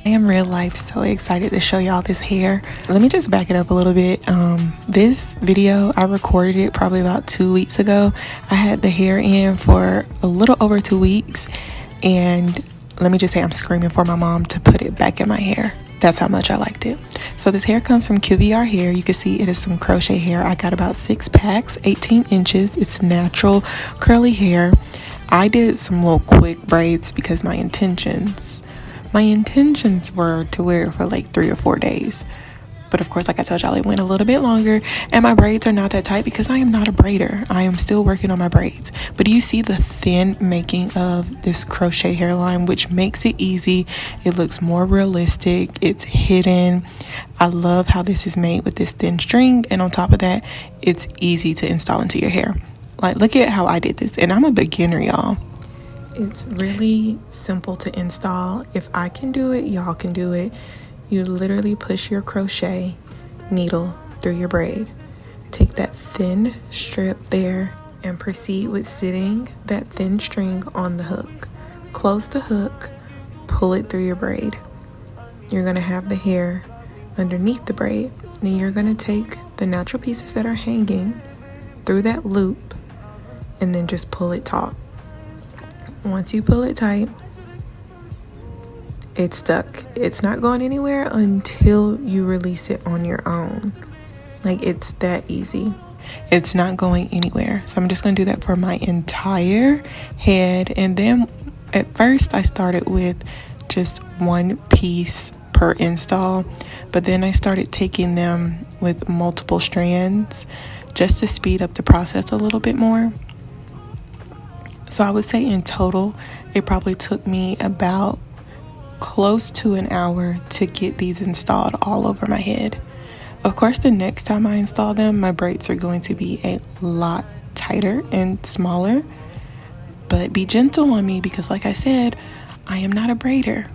I am real life so excited to show y'all this hair. Let me just back it up a little bit. This video, I recorded it probably about 2 weeks ago. I had the hair in for a little over 2 weeks, and let me just say I'm screaming for my mom to put it back in my hair. That's how much I liked it. So this hair comes from QVR hair. You can see it is some crochet hair. I got about 6 packs, 18 inches. It's natural curly hair. I did some little quick braids because my intentions were to wear it for like 3 or 4 days. But of course, like I told y'all, it went a little bit longer, and my braids are not that tight because I am not a braider. I am still working on my braids. But do you see the thin making of this crochet hairline, which makes it easy? It looks more realistic. It's hidden. I love how this is made with this thin string, and on top of that, it's easy to install into your hair. Like, look at how I did this, and I'm a beginner, y'all. It's really simple to install. If I can do it, y'all can do it. You literally push your crochet needle through your braid. Take that thin strip there and proceed with sitting that thin string on the hook. Close the hook, pull it through your braid. You're gonna have the hair underneath the braid. Then you're gonna take the natural pieces that are hanging through that loop and then just pull it taut. Once you pull it tight, it's stuck. It's not going anywhere until you release it on your own. Like, it's that easy. It's not going anywhere. So I'm just going to do that for my entire head. And then at first I started with just one piece per install, but then I started taking them with multiple strands just to speed up the process a little bit more. So I would say in total, it probably took me about close to an hour to get these installed all over my head. Of course, the next time I install them, my braids are going to be a lot tighter and smaller. But be gentle on me because, like I said, I am not a braider.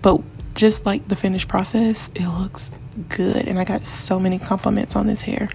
But just like the finished process, it looks good. And I got so many compliments on this hair.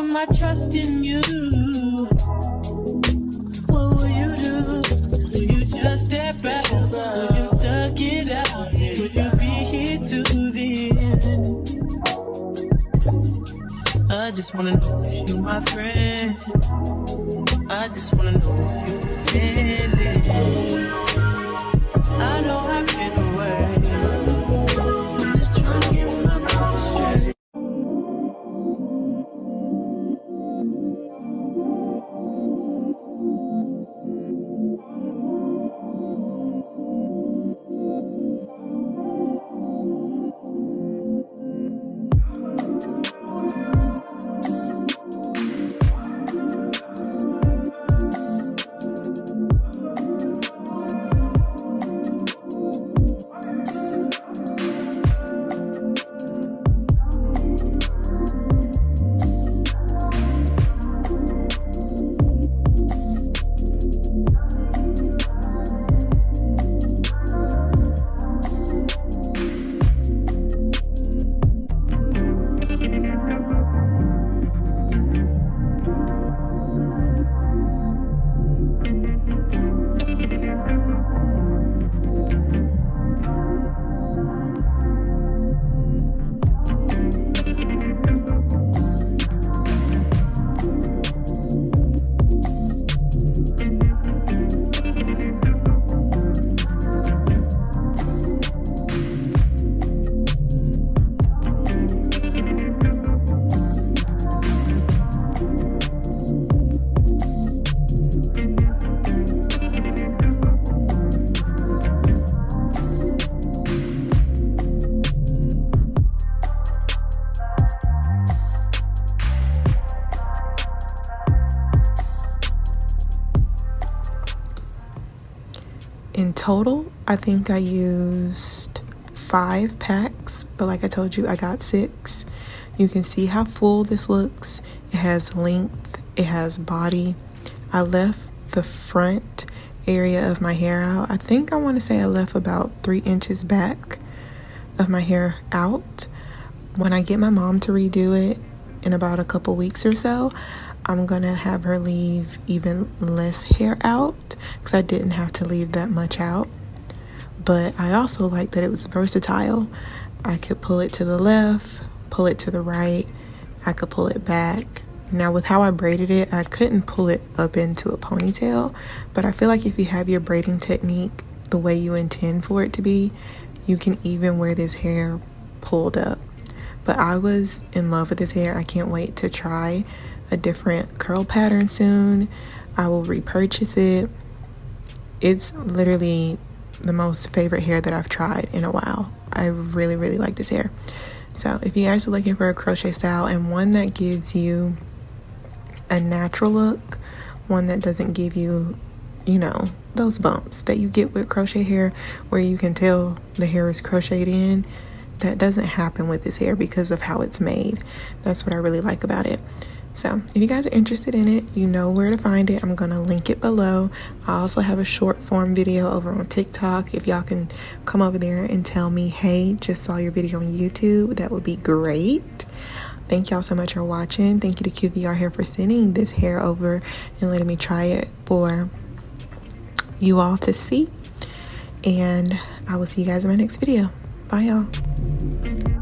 My trust in you. What will you do? Will you just step back? Will you duck it out? Will you be here to the end? I just wanna know if you my friend. I just wanna know if you pretending. I know I've been away. I'm just trying to get my mind straight. total, I think I used 5 packs, but like I told you, I got 6. You can see how full this looks. It has length, it has body. I left the front area of my hair out. I think I want to say I left about 3 inches back of my hair out. When I get my mom to redo it in about a couple weeks or so, I'm gonna have her leave even less hair out because I didn't have to leave that much out. But I also like that it was versatile. I could pull it to the left, pull it to the right, I could pull it back. Now with how I braided it, I couldn't pull it up into a ponytail, but I feel like if you have your braiding technique the way you intend for it to be, you can even wear this hair pulled up. But I was in love with this hair. I can't wait to try a different curl pattern soon. I will repurchase it. It's literally the most favorite hair that I've tried in a while. I really, really like this hair. So if you guys are looking for a crochet style and one that gives you a natural look, one that doesn't give you, you know, those bumps that you get with crochet hair where you can tell the hair is crocheted in, that doesn't happen with this hair because of how it's made. That's what I really like about it. So if you guys are interested in it, you know where to find it. I'm gonna link it below. I also have a short form video over on TikTok. If y'all can come over there and tell me, hey, just saw your video on YouTube, that would be great. Thank y'all so much for watching. Thank you to QVR Hair for sending this hair over and letting me try it for you all to see. And I will see you guys in my next video. Bye y'all.